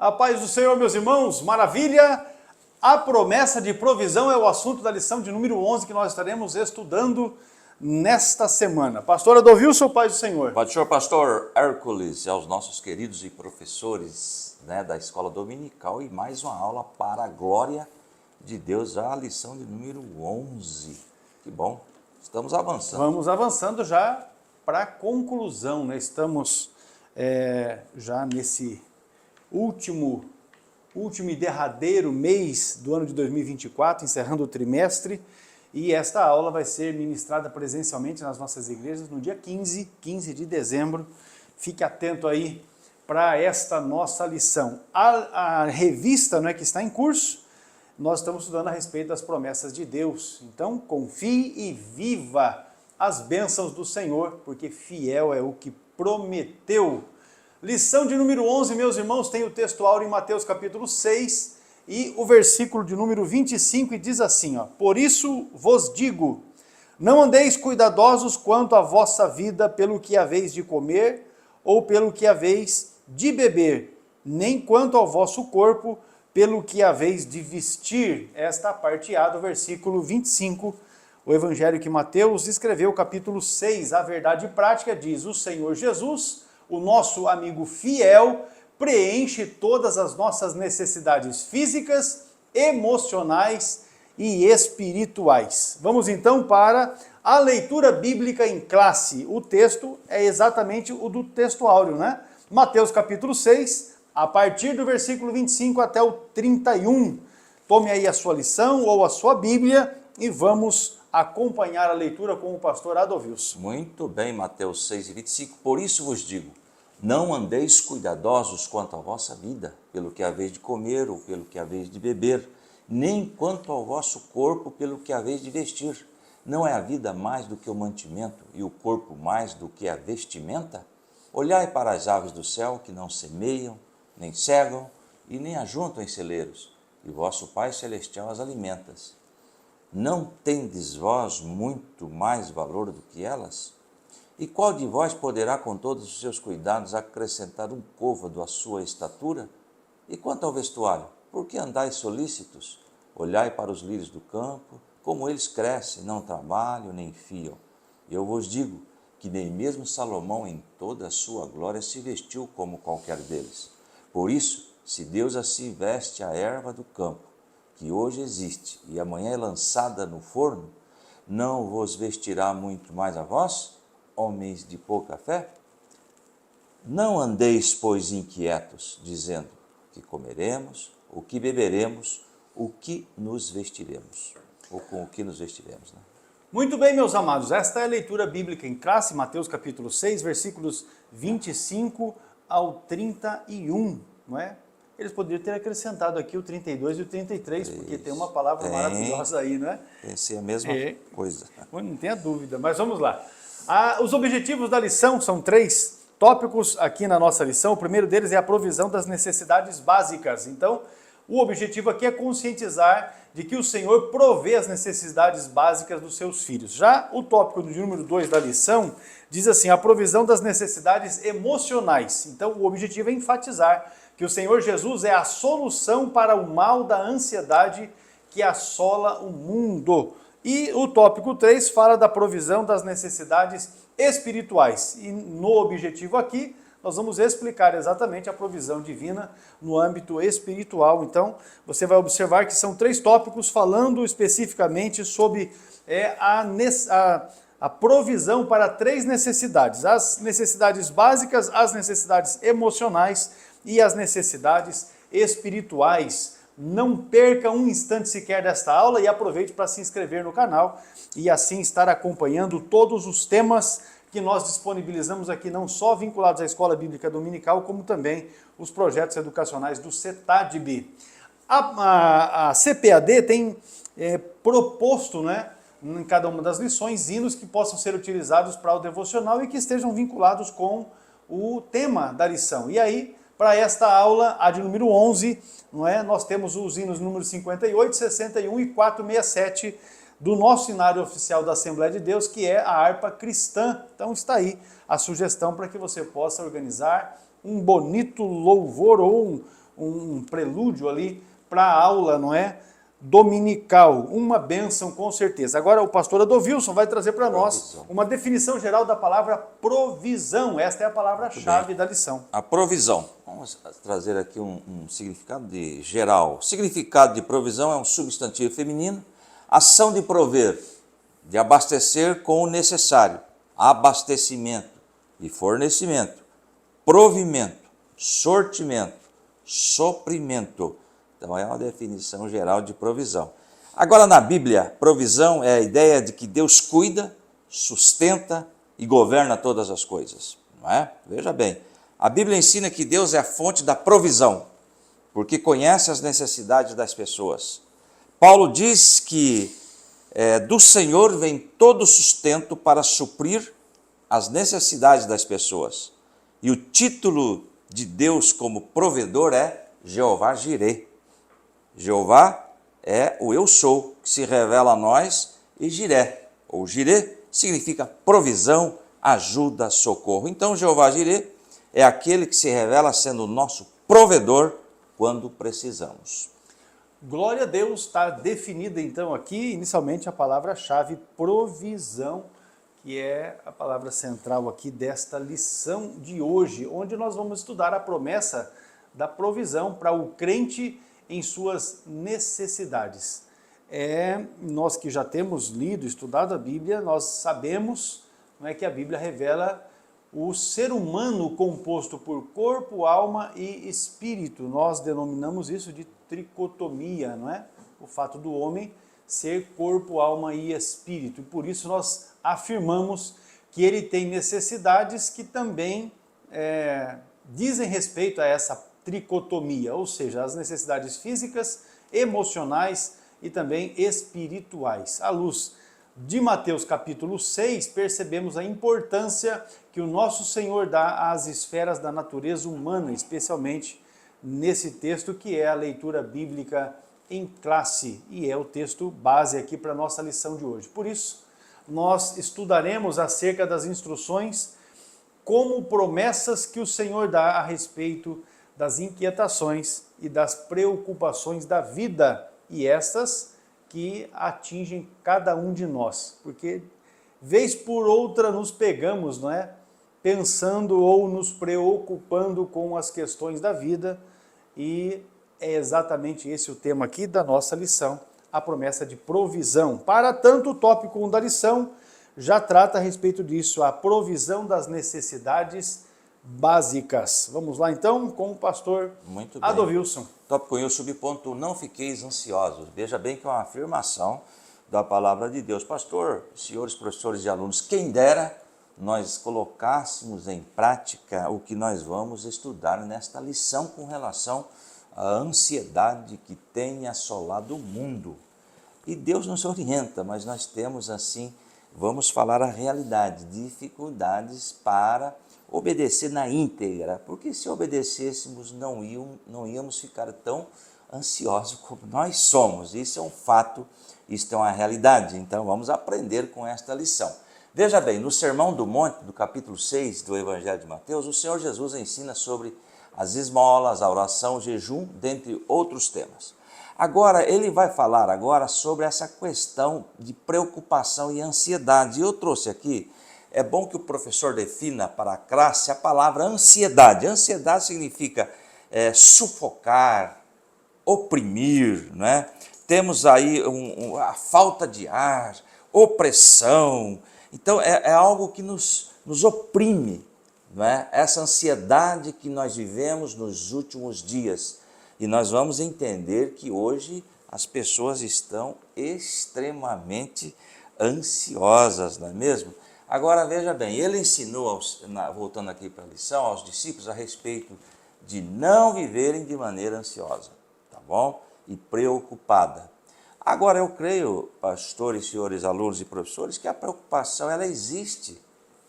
A paz do Senhor, meus irmãos, maravilha! A promessa de provisão é o assunto da lição de número 11 que nós estaremos estudando nesta semana. Pastor Adolvilson, paz do Senhor. Paz do Senhor, pastor Hércules, e aos nossos queridos e professores da Escola Dominical, e mais uma aula para a glória de Deus, a lição de número 11. Que bom, estamos avançando. Vamos avançando já para a conclusão, né? Estamos já nesse último e derradeiro mês do ano de 2024, encerrando o trimestre, e esta aula vai ser ministrada presencialmente nas nossas igrejas no dia 15 de dezembro. Fique atento aí para esta nossa lição. A revista, não é, que está em curso, nós estamos estudando a respeito das promessas de Deus. Então, confie e viva as bênçãos do Senhor, porque fiel é o que prometeu. Lição de número 11, meus irmãos, tem o texto áureo em Mateus capítulo 6 e o versículo de número 25, e diz assim, ó: Por isso vos digo, não andeis cuidadosos quanto à vossa vida pelo que haveis de comer ou pelo que haveis de beber, nem quanto ao vosso corpo pelo que haveis de vestir. Esta parte A do versículo 25, o evangelho que Mateus escreveu, capítulo 6, a verdade prática, diz: o Senhor Jesus, o nosso amigo fiel, preenche todas as nossas necessidades físicas, emocionais e espirituais. Vamos então para a leitura bíblica em classe. O texto é exatamente o do texto áureo, né? Mateus capítulo 6, a partir do versículo 25 até o 31. Tome aí a sua lição ou a sua Bíblia e vamos acompanhar a leitura com o pastor Adolvilson. Muito bem, Mateus 6 e 25. Por isso vos digo, não andeis cuidadosos quanto à vossa vida, pelo que haveis de comer ou pelo que haveis de beber, nem quanto ao vosso corpo, pelo que haveis de vestir. Não é a vida mais do que o mantimento e o corpo mais do que a vestimenta? Olhai para as aves do céu, que não semeiam, nem cegam e nem ajuntam em celeiros, e vosso Pai Celestial as alimenta. Não tendes vós muito mais valor do que elas? E qual de vós poderá, com todos os seus cuidados, acrescentar um côvado à sua estatura? E quanto ao vestuário, por que andais solícitos? Olhai para os lírios do campo, como eles crescem, não trabalham nem fiam. Eu vos digo que nem mesmo Salomão, em toda a sua glória, se vestiu como qualquer deles. Por isso, se Deus assim veste a erva do campo, que hoje existe e amanhã é lançada no forno, não vos vestirá muito mais a vós, homens de pouca fé? Não andeis, pois, inquietos, dizendo o que comeremos, o que beberemos, o que nos vestiremos, ou com o que nos vestiremos, né? Muito bem, meus amados, esta é a leitura bíblica em classe, Mateus capítulo 6, versículos 25 ao 31, não é? Eles poderiam ter acrescentado aqui o 32 e o 33, porque tem uma palavra maravilhosa aí, não é? Pensei a mesma coisa. Não tenha dúvida, mas vamos lá. Os objetivos da lição são 3 tópicos aqui na nossa lição. O primeiro deles é a provisão das necessidades básicas. Então, o objetivo aqui é conscientizar de que o Senhor provê as necessidades básicas dos seus filhos. Já o tópico de número 2 da lição diz assim, a provisão das necessidades emocionais. Então, o objetivo é enfatizar que o Senhor Jesus é a solução para o mal da ansiedade que assola o mundo. E o tópico 3 fala da provisão das necessidades espirituais. E no objetivo aqui, nós vamos explicar exatamente a provisão divina no âmbito espiritual. Então, você vai observar que são 3 tópicos falando especificamente sobre a provisão para 3 necessidades. As necessidades básicas, as necessidades emocionais e as necessidades espirituais. Não perca um instante sequer desta aula e aproveite para se inscrever no canal e assim estar acompanhando todos os temas que nós disponibilizamos aqui, não só vinculados à Escola Bíblica Dominical, como também os projetos educacionais do CETADB. A CPAD tem proposto, né, em cada uma das lições, hinos que possam ser utilizados para o devocional e que estejam vinculados com o tema da lição. E aí, para esta aula, a de número 11, não é? Nós temos os hinos número 58, 61 e 467 do nosso hinário oficial da Assembleia de Deus, que é a harpa cristã. Então está aí a sugestão para que você possa organizar um bonito louvor ou um prelúdio ali para a aula, não é? Dominical, uma bênção com certeza. Agora o pastor Adovilson vai trazer para nós uma definição geral da palavra provisão. Esta é a palavra-chave da lição. A provisão. Vamos trazer aqui um significado geral. O significado de provisão é um substantivo feminino, ação de prover, de abastecer com o necessário, abastecimento e fornecimento, provimento, sortimento, suprimento. Então é uma definição geral de provisão. Agora na Bíblia, provisão é a ideia de que Deus cuida, sustenta e governa todas as coisas, não é? Veja bem, a Bíblia ensina que Deus é a fonte da provisão, porque conhece as necessidades das pessoas. Paulo diz que do Senhor vem todo o sustento para suprir as necessidades das pessoas. E o título de Deus como provedor é Jeová Jireh. Jeová é o eu sou, que se revela a nós, e Jireh, ou Jireh, significa provisão, ajuda, socorro. Então, Jeová Jireh é aquele que se revela sendo o nosso provedor quando precisamos. Glória a Deus, está definida então aqui, inicialmente, a palavra-chave provisão, que é a palavra central aqui desta lição de hoje, onde nós vamos estudar a promessa da provisão para o crente em suas necessidades. Nós que já temos lido, estudado a Bíblia, nós sabemos, não é, que a Bíblia revela o ser humano composto por corpo, alma e espírito. Nós denominamos isso de tricotomia, não é? O fato do homem ser corpo, alma e espírito. E por isso nós afirmamos que ele tem necessidades que também dizem respeito a essa tricotomia, ou seja, as necessidades físicas, emocionais e também espirituais. À luz de Mateus capítulo 6, percebemos a importância que o nosso Senhor dá às esferas da natureza humana, especialmente nesse texto que é a leitura bíblica em classe, e é o texto base aqui para a nossa lição de hoje. Por isso, nós estudaremos acerca das instruções como promessas que o Senhor dá a respeito das inquietações e das preocupações da vida, e estas que atingem cada um de nós, porque vez por outra nos pegamos, não é? Pensando ou nos preocupando com as questões da vida, e é exatamente esse o tema aqui da nossa lição, a promessa de provisão. Para tanto, o tópico 1 da lição já trata a respeito disso, a provisão das necessidades básicas. Vamos lá então com o pastor Adovilson. Tópico 1, subponto, não fiqueis ansiosos. Veja bem que é uma afirmação da palavra de Deus. Pastor, senhores professores e alunos, quem dera nós colocássemos em prática o que nós vamos estudar nesta lição com relação à ansiedade que tem assolado o mundo. E Deus nos orienta, mas nós temos assim, vamos falar a realidade, dificuldades para obedecer na íntegra, porque se obedecêssemos não íamos ficar tão ansiosos como nós somos. Isso é um fato, isso é uma realidade, então vamos aprender com esta lição. Veja bem, no Sermão do Monte, do capítulo 6 do Evangelho de Mateus, o Senhor Jesus ensina sobre as esmolas, a oração, o jejum, dentre outros temas. Agora, ele vai falar agora sobre essa questão de preocupação e ansiedade. Eu trouxe aqui, é bom que o professor defina para a classe a palavra ansiedade. Ansiedade significa sufocar, oprimir, né? Temos aí a falta de ar, opressão. Então, é algo que nos oprime, não é? Essa ansiedade que nós vivemos nos últimos dias. E nós vamos entender que hoje as pessoas estão extremamente ansiosas, não é mesmo? Agora, veja bem, ele ensinou, voltando aqui para a lição, aos discípulos a respeito de não viverem de maneira ansiosa, tá bom? E preocupada. Agora, eu creio, pastores, senhores alunos e professores, que a preocupação, ela existe.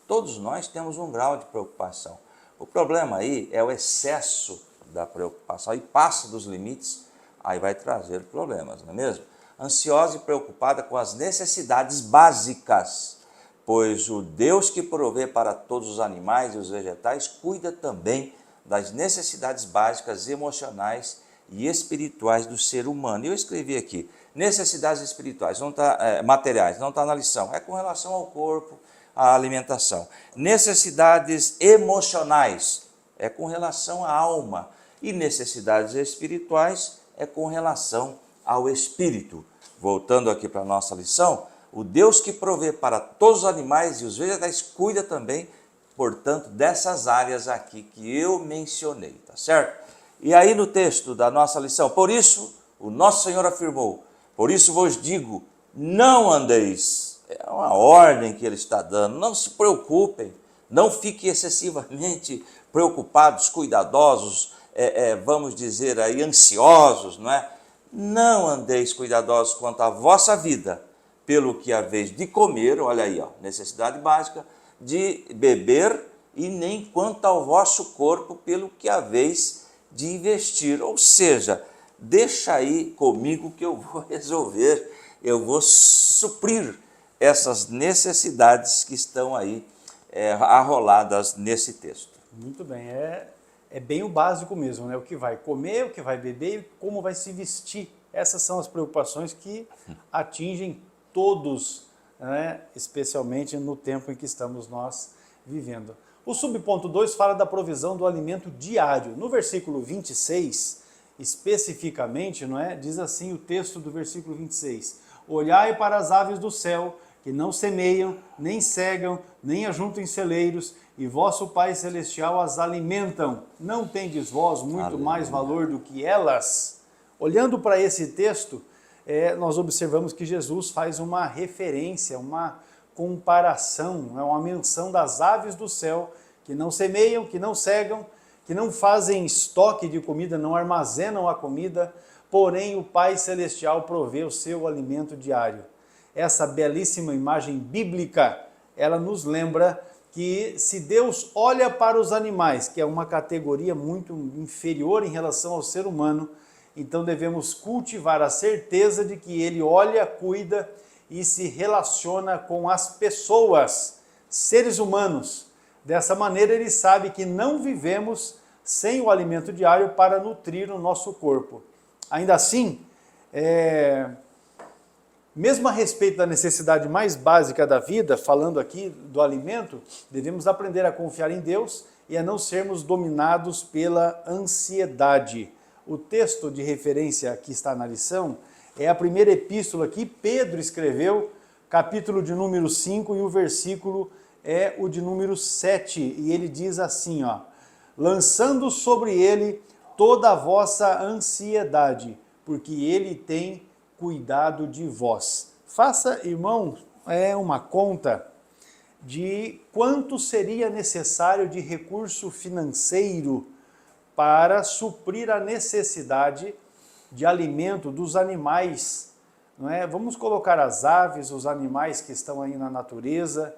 Todos nós temos um grau de preocupação. O problema aí é o excesso da preocupação, aí passa dos limites, aí vai trazer problemas, não é mesmo? Ansiosa e preocupada com as necessidades básicas, pois o Deus que provê para todos os animais e os vegetais cuida também das necessidades básicas emocionais e espirituais do ser humano. Eu escrevi aqui, necessidades espirituais, não tá, materiais, não está na lição, é com relação ao corpo, à alimentação. Necessidades emocionais, é com relação à alma. E necessidades espirituais é com relação ao espírito. Voltando aqui para a nossa lição, o Deus que provê para todos os animais e os vegetais cuida também, portanto, dessas áreas aqui que eu mencionei, tá certo? E aí no texto da nossa lição, por isso o nosso Senhor afirmou, por isso vos digo, não andeis. É uma ordem que ele está dando, não se preocupem, não fiquem excessivamente preocupados, cuidadosos, vamos dizer aí, ansiosos, não é? Não andeis cuidadosos quanto à vossa vida, pelo que haveis de comer, olha aí, ó, necessidade básica, de beber, e nem quanto ao vosso corpo, pelo que haveis de vestir. Ou seja, deixa aí comigo que eu vou resolver, eu vou suprir essas necessidades que estão aí arroladas nesse texto. Muito bem, é bem o básico mesmo, né? O que vai comer, o que vai beber e como vai se vestir. Essas são as preocupações que atingem todos, né? Especialmente no tempo em que estamos nós vivendo. O subponto 2 fala da provisão do alimento diário. No versículo 26, especificamente, não é? Diz assim o texto do versículo 26. Olhai para as aves do céu, que não semeiam, nem cegam, nem ajuntam em celeiros, e vosso Pai Celestial as alimentam. Não tendes vós muito mais valor do que elas? Olhando para esse texto, nós observamos que Jesus faz uma referência, uma comparação, uma menção das aves do céu, que não semeiam, que não cegam, que não fazem estoque de comida, não armazenam a comida, porém o Pai Celestial provê o seu alimento diário. Essa belíssima imagem bíblica, ela nos lembra que se Deus olha para os animais, que é uma categoria muito inferior em relação ao ser humano, então devemos cultivar a certeza de que Ele olha, cuida e se relaciona com as pessoas, seres humanos. Dessa maneira Ele sabe que não vivemos sem o alimento diário para nutrir o nosso corpo. Ainda assim, mesmo a respeito da necessidade mais básica da vida, falando aqui do alimento, devemos aprender a confiar em Deus e a não sermos dominados pela ansiedade. O texto de referência que está na lição é a primeira epístola que Pedro escreveu, capítulo de número 5, e o versículo é o de número 7, e ele diz assim, ó, lançando sobre ele toda a vossa ansiedade, porque ele tem cuidado de vós. Faça, irmão, uma conta de quanto seria necessário de recurso financeiro para suprir a necessidade de alimento dos animais, não é? Vamos colocar as aves, os animais que estão aí na natureza,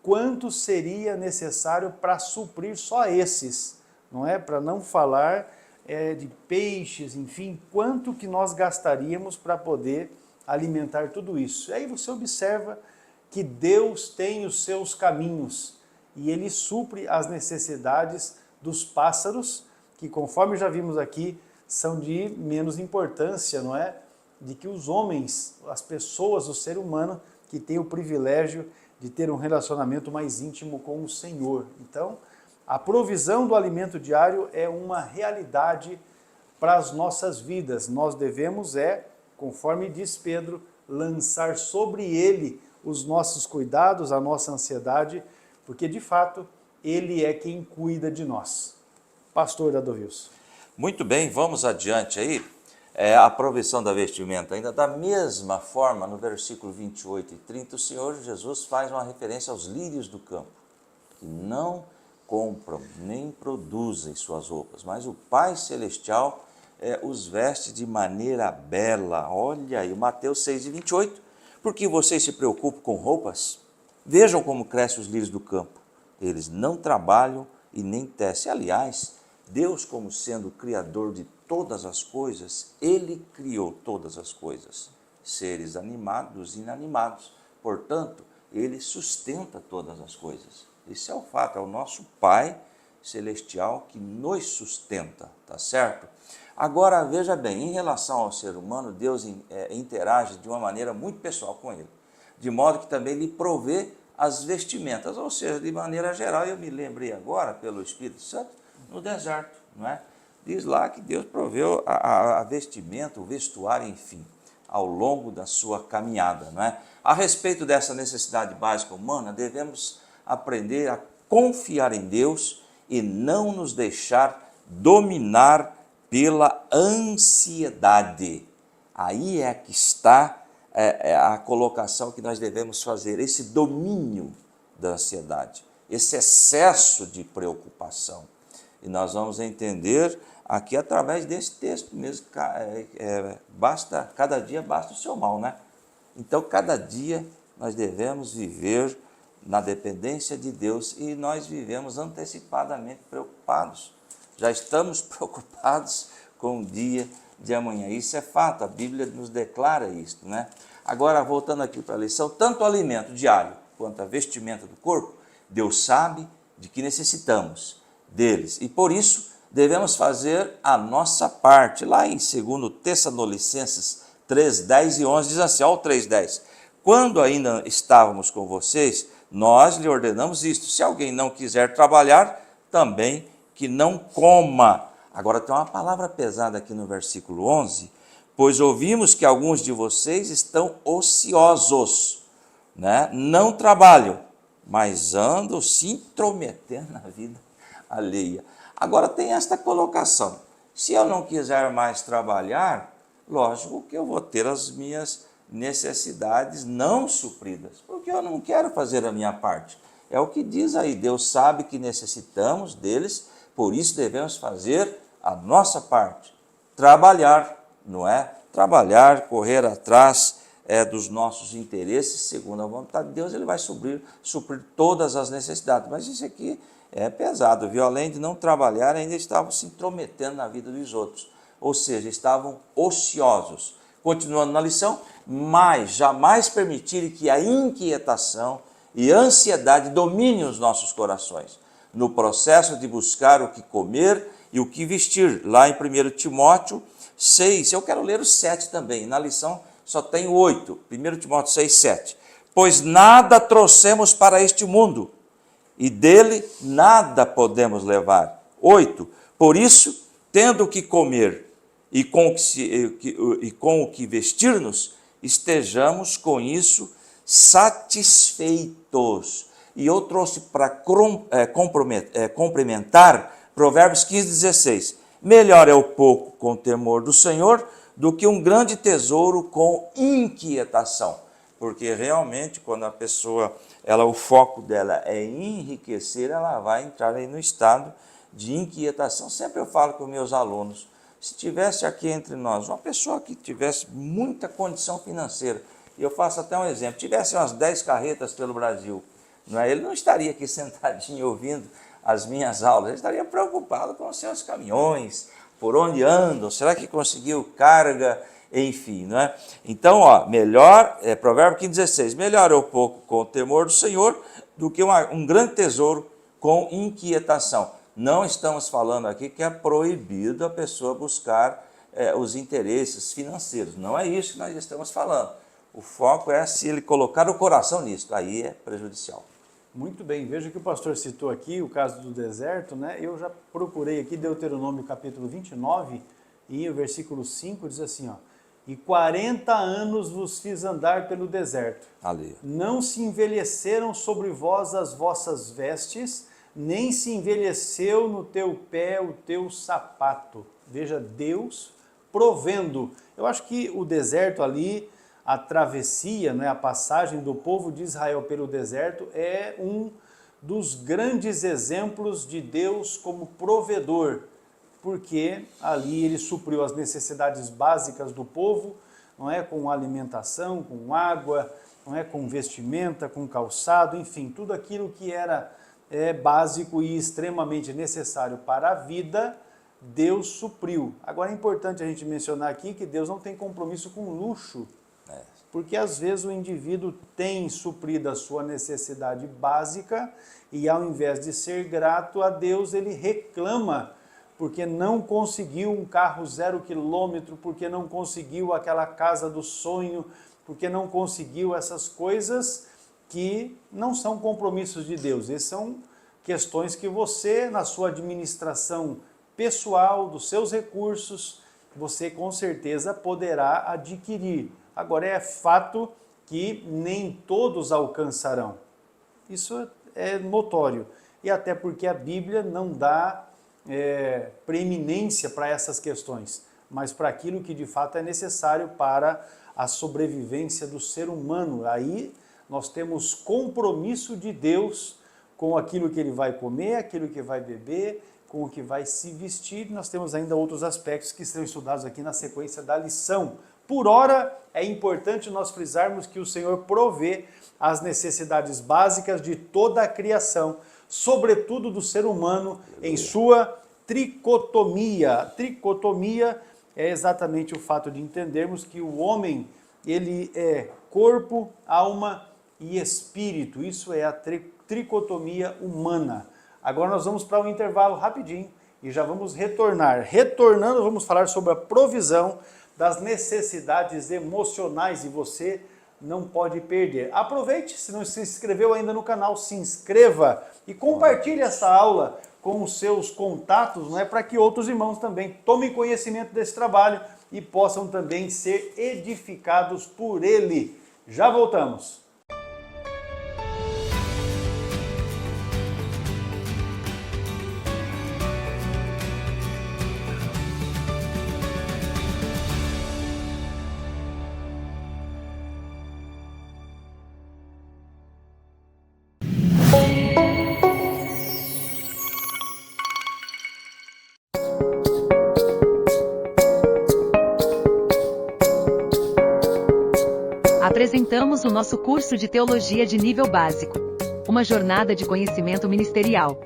quanto seria necessário para suprir só esses, não é? Para não falar de peixes, enfim, quanto que nós gastaríamos para poder alimentar tudo isso. E aí você observa que Deus tem os seus caminhos e Ele supre as necessidades dos pássaros, que conforme já vimos aqui, são de menos importância, não é? De que os homens, as pessoas, o ser humano, que tem o privilégio de ter um relacionamento mais íntimo com o Senhor. Então, a provisão do alimento diário é uma realidade para as nossas vidas. Nós devemos, conforme diz Pedro, lançar sobre Ele os nossos cuidados, a nossa ansiedade, porque de fato Ele é quem cuida de nós. Pastor Adovils. Muito bem, vamos adiante aí. A provisão da vestimenta, ainda da mesma forma, no versículo 28 e 30, o Senhor Jesus faz uma referência aos lírios do campo, que não compram, nem produzem suas roupas, mas o Pai Celestial os veste de maneira bela. Olha aí, Mateus 6 e 28, porque vocês se preocupam com roupas? Vejam como crescem os lírios do campo, eles não trabalham e nem tecem. Aliás, Deus, como sendo o Criador de todas as coisas, Ele criou todas as coisas, seres animados e inanimados, portanto, Ele sustenta todas as coisas. Esse é o fato, é o nosso Pai celestial que nos sustenta, tá certo? Agora, veja bem, em relação ao ser humano, Deus interage de uma maneira muito pessoal com ele, de modo que também lhe provê as vestimentas, ou seja, de maneira geral, eu me lembrei agora, pelo Espírito Santo, no deserto, não é? Diz lá que Deus proveu a vestimenta, o vestuário, enfim, ao longo da sua caminhada, não é? A respeito dessa necessidade básica humana, devemos aprender a confiar em Deus e não nos deixar dominar pela ansiedade. Aí é que está a colocação que nós devemos fazer, esse domínio da ansiedade, esse excesso de preocupação. E nós vamos entender aqui através desse texto mesmo, cada dia basta o seu mal, né? Então, cada dia nós devemos viver na dependência de Deus e nós vivemos antecipadamente preocupados. Já estamos preocupados com o dia de amanhã. Isso é fato, a Bíblia nos declara isso, né? Agora, voltando aqui para a lição, tanto o alimento diário quanto a vestimenta do corpo, Deus sabe de que necessitamos deles. E por isso, devemos fazer a nossa parte. Lá em 2 Tessalonicenses 3, 10 e 11, diz assim, ó, o 3, 10. Quando ainda estávamos com vocês, nós lhe ordenamos isto. Se alguém não quiser trabalhar, também que não coma. Agora tem uma palavra pesada aqui no versículo 11. Pois ouvimos que alguns de vocês estão ociosos, né? Não trabalham, mas andam se intrometendo na vida alheia. Agora tem esta colocação, se eu não quiser mais trabalhar, lógico que eu vou ter as minhas necessidades não supridas, porque eu não quero fazer a minha parte. É o que diz aí, Deus sabe que necessitamos deles, por isso devemos fazer a nossa parte, trabalhar, não é? Trabalhar, correr atrás dos nossos interesses, segundo a vontade de Deus, ele vai suprir todas as necessidades. Mas isso aqui é pesado, viu? Além de não trabalhar, ainda estavam se intrometendo na vida dos outros, ou seja, estavam ociosos. Continuando na lição, mas jamais permitir que a inquietação e a ansiedade dominem os nossos corações, no processo de buscar o que comer e o que vestir. Lá em 1 Timóteo 6, eu quero ler o 7 também, na lição só tem o 8, 1 Timóteo 6, 7. Pois nada trouxemos para este mundo, e dele nada podemos levar. 8. Por isso, tendo o que comer e com o que vestir-nos, estejamos com isso satisfeitos. E eu trouxe para complementar Provérbios 15, 16. Melhor é o pouco com temor do Senhor do que um grande tesouro com inquietação. Porque realmente quando a pessoa, o foco dela é enriquecer, ela vai entrar aí no estado de inquietação. Sempre eu falo com meus alunos, se tivesse aqui entre nós uma pessoa que tivesse muita condição financeira, e eu faço até um exemplo, tivesse umas 10 carretas pelo Brasil, não é? Ele não estaria aqui sentadinho ouvindo as minhas aulas, ele estaria preocupado com os seus caminhões, por onde andam, será que conseguiu carga, enfim, não é? Então, melhor, Provérbio 15, 16, melhor é o pouco com o temor do Senhor do que um grande tesouro com inquietação. Não estamos falando aqui que é proibido a pessoa buscar os interesses financeiros, não é isso que nós estamos falando. O foco é se ele colocar o coração nisso, aí é prejudicial. Muito bem, veja que o pastor citou aqui o caso do deserto, né? Eu já procurei aqui Deuteronômio capítulo 29, e o versículo 5 diz assim, e 40 anos vos fiz andar pelo deserto. Ali. Não se envelheceram sobre vós as vossas vestes, nem se envelheceu no teu pé o teu sapato. Veja, Deus provendo. Eu acho que o deserto ali, a travessia, né, a passagem do povo de Israel pelo deserto é um dos grandes exemplos de Deus como provedor, porque ali ele supriu as necessidades básicas do povo, não é, com alimentação, com água, não é, com vestimenta, com calçado, enfim, tudo aquilo que era básico e extremamente necessário para a vida, Deus supriu. Agora é importante a gente mencionar aqui que Deus não tem compromisso com luxo. Porque às vezes o indivíduo tem suprido a sua necessidade básica e ao invés de ser grato a Deus, ele reclama porque não conseguiu um carro 0 quilômetro, porque não conseguiu aquela casa do sonho, porque não conseguiu essas coisas que não são compromissos de Deus. Essas são questões que você, na sua administração pessoal, dos seus recursos, você com certeza poderá adquirir. Agora é fato que nem todos alcançarão. Isso é notório. E até porque a Bíblia não dá preeminência para essas questões, mas para aquilo que de fato é necessário para a sobrevivência do ser humano. Aí nós temos compromisso de Deus com aquilo que ele vai comer, aquilo que vai beber, com o que vai se vestir. Nós temos ainda outros aspectos que serão estudados aqui na sequência da lição. Por ora, é importante nós frisarmos que o Senhor provê as necessidades básicas de toda a criação, sobretudo do ser humano, em sua tricotomia. Tricotomia é exatamente o fato de entendermos que o homem, ele é corpo, alma e espírito. Isso é a tricotomia humana. Agora nós vamos para um intervalo rapidinho e já vamos retornar. Retornando, vamos falar sobre a provisão das necessidades emocionais e você não pode perder. Aproveite, se não se inscreveu ainda no canal, se inscreva e compartilhe essa aula com os seus contatos, não é, para que outros irmãos também tomem conhecimento desse trabalho e possam também ser edificados por ele. Já voltamos. Apresentamos o nosso curso de Teologia de nível básico, uma jornada de conhecimento ministerial,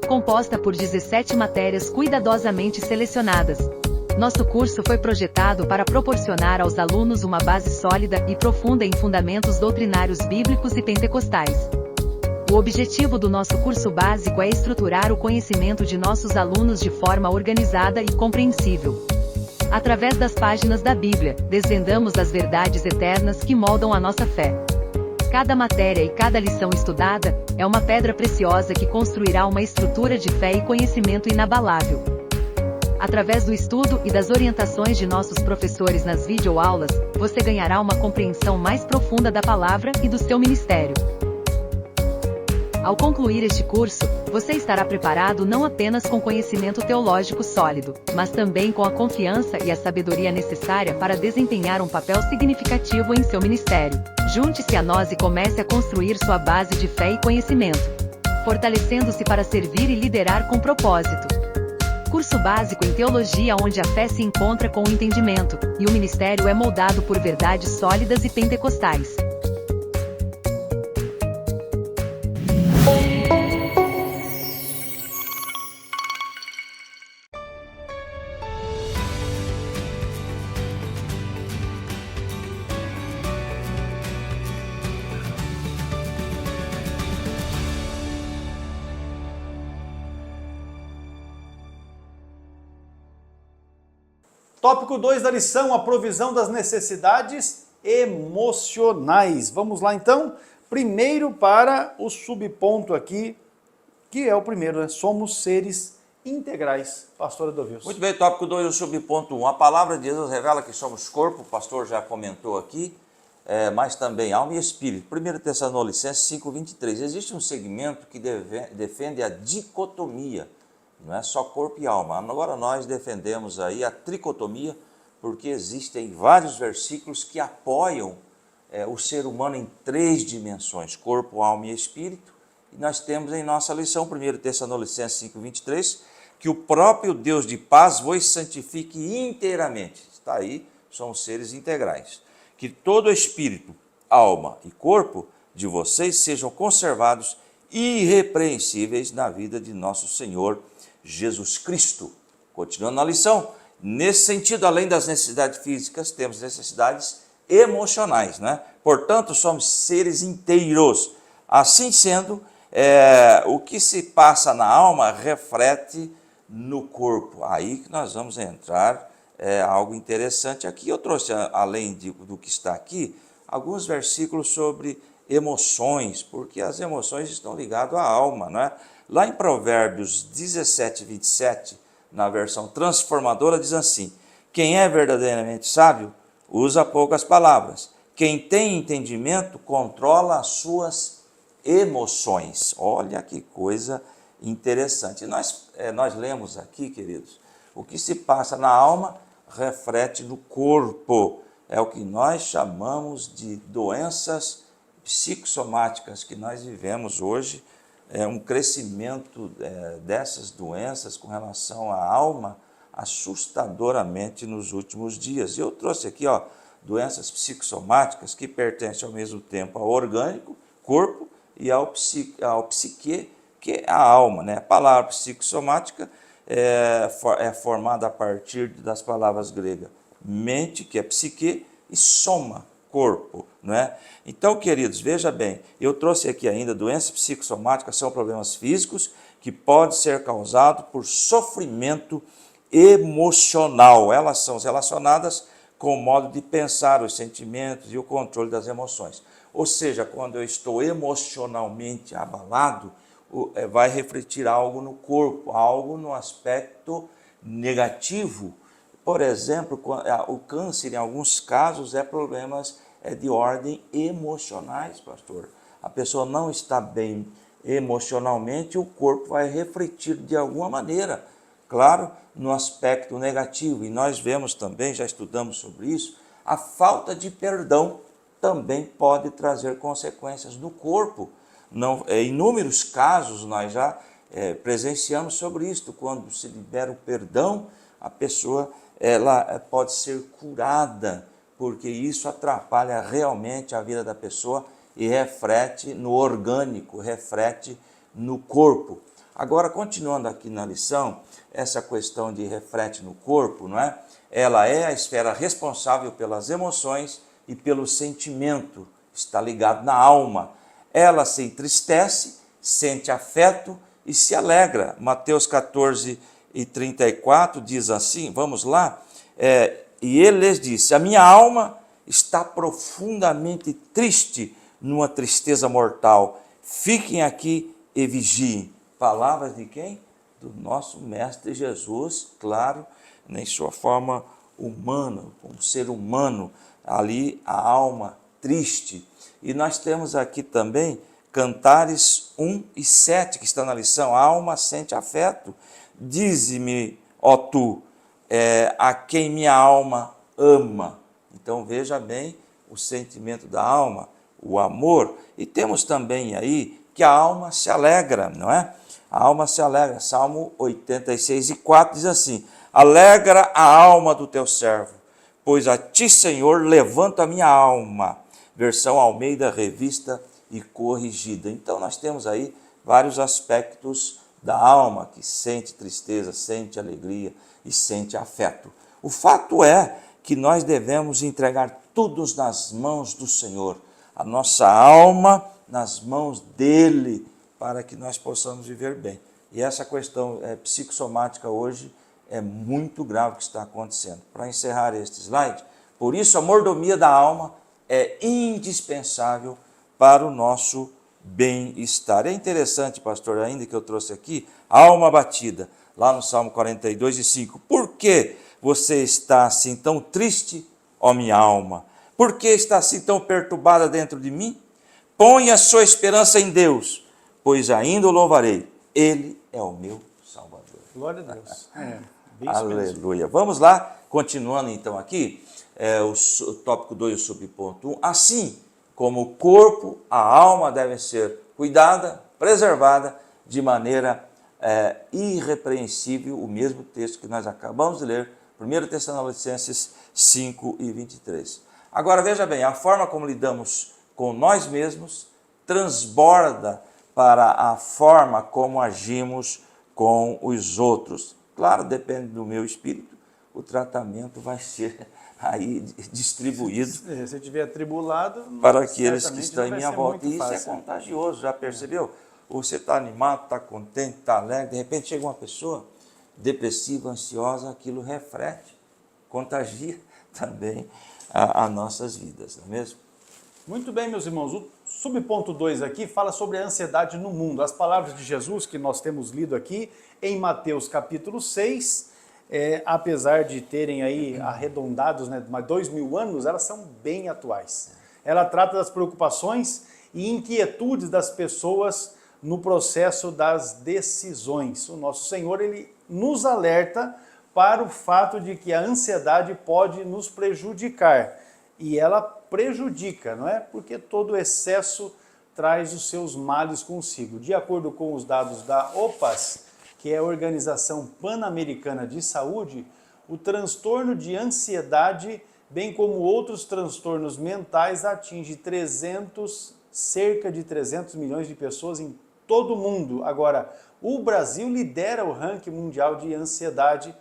composta por 17 matérias cuidadosamente selecionadas. Nosso curso foi projetado para proporcionar aos alunos uma base sólida e profunda em fundamentos doutrinários bíblicos e pentecostais. O objetivo do nosso curso básico é estruturar o conhecimento de nossos alunos de forma organizada e compreensível. Através das páginas da Bíblia, desvendamos as verdades eternas que moldam a nossa fé. Cada matéria e cada lição estudada é uma pedra preciosa que construirá uma estrutura de fé e conhecimento inabalável. Através do estudo e das orientações de nossos professores nas videoaulas, você ganhará uma compreensão mais profunda da palavra e do seu ministério. Ao concluir este curso, você estará preparado não apenas com conhecimento teológico sólido, mas também com a confiança e a sabedoria necessária para desempenhar um papel significativo em seu ministério. Junte-se a nós e comece a construir sua base de fé e conhecimento, fortalecendo-se para servir e liderar com propósito. Curso básico em teologia onde a fé se encontra com o entendimento, e o ministério é moldado por verdades sólidas e pentecostais. Tópico 2 da lição, a provisão das necessidades emocionais. Vamos lá então, primeiro para o subponto aqui, que é o primeiro, né? Somos seres integrais. Pastor Edovilson. Muito bem, tópico 2, o subponto 1. A palavra de Deus revela que somos corpo, o pastor já comentou aqui, mas também alma e espírito. 1 Tessalonicenses 5:23. Existe um segmento que defende a dicotomia. Não é só corpo e alma. Agora nós defendemos aí a tricotomia, porque existem vários versículos que apoiam o ser humano em 3 dimensões, corpo, alma e espírito. E nós temos em nossa lição, 1 Tessalonicenses 5:23, que o próprio Deus de paz vos santifique inteiramente. Está aí, somos seres integrais. Que todo o espírito, alma e corpo de vocês sejam conservados irrepreensíveis na vida de nosso Senhor Jesus Cristo. Continuando na lição, nesse sentido, além das necessidades físicas, temos necessidades emocionais, né? Portanto, somos seres inteiros. Assim sendo, o que se passa na alma reflete no corpo. Aí que nós vamos entrar algo interessante aqui. Eu trouxe, além do que está aqui, alguns versículos sobre emoções, porque as emoções estão ligadas à alma, né? Lá em Provérbios 17, 27, na versão transformadora, diz assim: quem é verdadeiramente sábio, usa poucas palavras. Quem tem entendimento, controla as suas emoções. Olha que coisa interessante. Nós lemos aqui, queridos, o que se passa na alma reflete no corpo. É o que nós chamamos de doenças psicossomáticas que nós vivemos hoje. É um crescimento dessas doenças com relação à alma assustadoramente nos últimos dias. E eu trouxe aqui, doenças psicossomáticas que pertencem ao mesmo tempo ao orgânico, corpo, e ao psique, que é a alma, né? A palavra psicossomática é formada a partir das palavras gregas mente, que é psique, e soma, corpo, não é? Então, queridos, veja bem, eu trouxe aqui ainda doenças psicossomáticas, são problemas físicos que podem ser causados por sofrimento emocional. Elas são relacionadas com o modo de pensar, os sentimentos e o controle das emoções. Ou seja, quando eu estou emocionalmente abalado, vai refletir algo no corpo, algo no aspecto negativo. Por exemplo, o câncer, em alguns casos, problemas de ordem emocionais, pastor. A pessoa não está bem emocionalmente, o corpo vai refletir de alguma maneira, claro, no aspecto negativo. E nós vemos também, já estudamos sobre isso, a falta de perdão também pode trazer consequências no corpo. Em inúmeros casos nós já presenciamos sobre isso. Quando se libera o perdão, a pessoa pode ser curada, porque isso atrapalha realmente a vida da pessoa e reflete no orgânico, reflete no corpo. Agora, continuando aqui na lição, essa questão de reflete no corpo, não é? Ela é a esfera responsável pelas emoções e pelo sentimento, está ligado na alma. Ela se entristece, sente afeto e se alegra. Mateus 14 e 34 diz assim, vamos lá, e ele lhes disse: a minha alma está profundamente triste, numa tristeza mortal. Fiquem aqui e vigiem. Palavras de quem? Do nosso Mestre Jesus, claro, em sua forma humana, como ser humano, ali a alma triste. E nós temos aqui também Cantares 1 e 7, que está na lição: a alma sente afeto. Dize-me, ó tu, a quem minha alma ama. Então veja bem o sentimento da alma, o amor. E temos também aí que a alma se alegra, não é? A alma se alegra. Salmo 86 e 4 diz assim: alegra a alma do teu servo, pois a ti, Senhor, levanto a minha alma. Versão Almeida, revista e corrigida. Então nós temos aí vários aspectos da alma, que sente tristeza, sente alegria e sente afeto. O fato é que nós devemos entregar tudo nas mãos do Senhor, a nossa alma nas mãos dele, para que nós possamos viver bem. E essa questão psicossomática hoje é muito grave o que está acontecendo. Para encerrar este slide, por isso a mordomia da alma é indispensável para o nosso bem-estar. É interessante, pastor, ainda que eu trouxe aqui, a alma abatida, lá no Salmo 42 e 5. Por que você está assim tão triste, ó minha alma? Por que está assim tão perturbada dentro de mim? Põe a sua esperança em Deus, pois ainda o louvarei. Ele é o meu Salvador. Glória a Deus. Aleluia. Vamos lá, continuando então aqui, o tópico 2, o subponto 1. Assim como o corpo, a alma devem ser cuidada, preservada de maneira irrepreensível, o mesmo texto que nós acabamos de ler, 1 Tessalonicenses 5 e 23. Agora veja bem, a forma como lidamos com nós mesmos transborda para a forma como agimos com os outros. Claro, depende do meu espírito, o tratamento vai ser aí distribuído Se você estiver atribulado, para aqueles que certamente estão não em vai minha ser volta. muito E isso é fácil. contagioso, já percebeu? Você está animado, está contente, está alegre, de repente chega uma pessoa depressiva, ansiosa, aquilo reflete, contagia também as nossas vidas, não é mesmo? Muito bem, meus irmãos. O subponto 2 aqui fala sobre a ansiedade no mundo. As palavras de Jesus que nós temos lido aqui em Mateus capítulo 6, apesar de terem aí arredondados, né, mais 2000 anos, elas são bem atuais. Ela trata das preocupações e inquietudes das pessoas no processo das decisões. O nosso Senhor, ele nos alerta para o fato de que a ansiedade pode nos prejudicar. E ela prejudica, não é? Porque todo excesso traz os seus males consigo. De acordo com os dados da OPAS, que é a Organização Pan-Americana de Saúde, o transtorno de ansiedade, bem como outros transtornos mentais, atinge cerca de 300 milhões de pessoas em todo o mundo. Agora, o Brasil lidera o ranking mundial de ansiedade,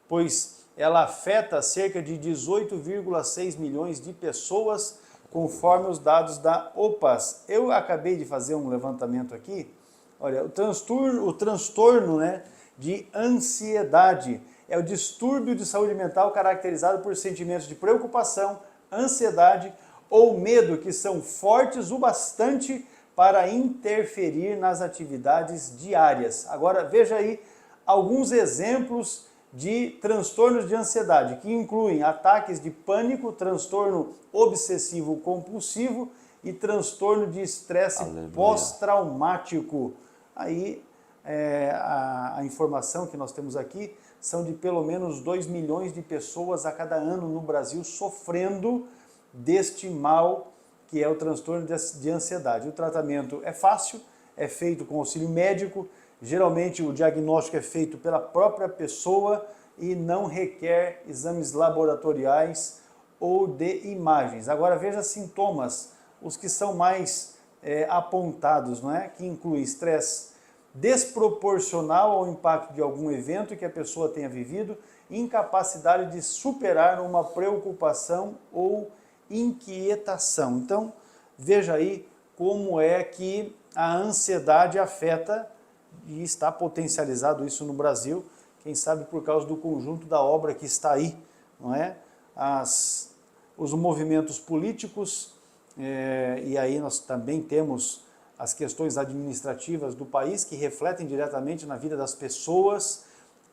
pois ela afeta cerca de 18,6 milhões de pessoas, conforme os dados da OPAS. Eu acabei de fazer um levantamento aqui. Olha, o transtorno, né, de ansiedade é o distúrbio de saúde mental caracterizado por sentimentos de preocupação, ansiedade ou medo que são fortes o bastante para interferir nas atividades diárias. Agora, veja aí alguns exemplos de transtornos de ansiedade, que incluem ataques de pânico, transtorno obsessivo compulsivo e transtorno de estresse pós-traumático. Aí, a informação que nós temos aqui são de pelo menos 2 milhões de pessoas a cada ano no Brasil sofrendo deste mal que é o transtorno de ansiedade. O tratamento é fácil, é feito com auxílio médico, geralmente o diagnóstico é feito pela própria pessoa e não requer exames laboratoriais ou de imagens. Agora veja sintomas, os que são mais apontados, não é? Que inclui estresse desproporcional ao impacto de algum evento que a pessoa tenha vivido, incapacidade de superar uma preocupação ou inquietação. Então, veja aí como é que a ansiedade afeta e está potencializado isso no Brasil, quem sabe por causa do conjunto da obra que está aí, não é? Os movimentos políticos, e aí nós também temos as questões administrativas do país que refletem diretamente na vida das pessoas,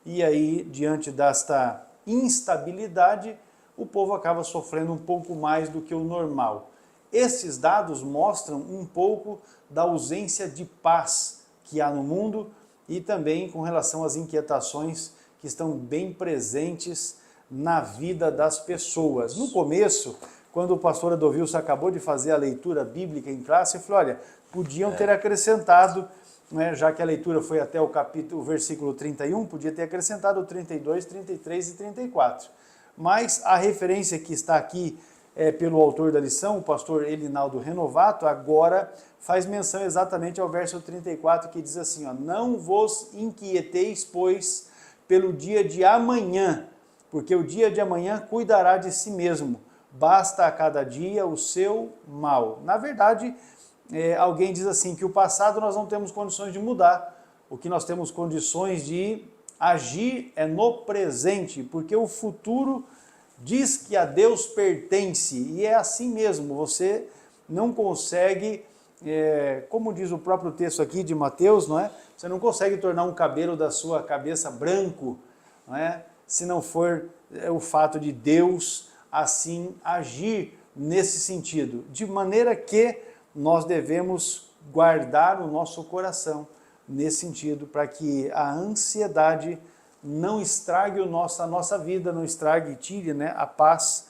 e aí, diante desta instabilidade, o povo acaba sofrendo um pouco mais do que o normal. Esses dados mostram um pouco da ausência de paz que há no mundo e também com relação às inquietações que estão bem presentes na vida das pessoas. No começo, quando o pastor Adolvilson acabou de fazer a leitura bíblica em classe, eu falei, olha, podiam ter acrescentado, né, já que a leitura foi até o versículo 31, podia ter acrescentado o 32, 33 e 34. Mas a referência que está aqui pelo autor da lição, o pastor Elinaldo Renovato, agora faz menção exatamente ao verso 34, que diz assim, ó, não vos inquieteis, pois, pelo dia de amanhã, porque o dia de amanhã cuidará de si mesmo, basta a cada dia o seu mal. Na verdade, alguém diz assim, que o passado nós não temos condições de mudar, o que nós temos condições de agir é no presente, porque o futuro diz que a Deus pertence, e é assim mesmo, você não consegue, como diz o próprio texto aqui de Mateus, não é? Você não consegue tornar um cabelo da sua cabeça branco, não é? Se não for o fato de Deus assim agir nesse sentido, de maneira que nós devemos guardar o nosso coração nesse sentido, para que a ansiedade não estrague a nossa vida, não estrague e tire, né, a paz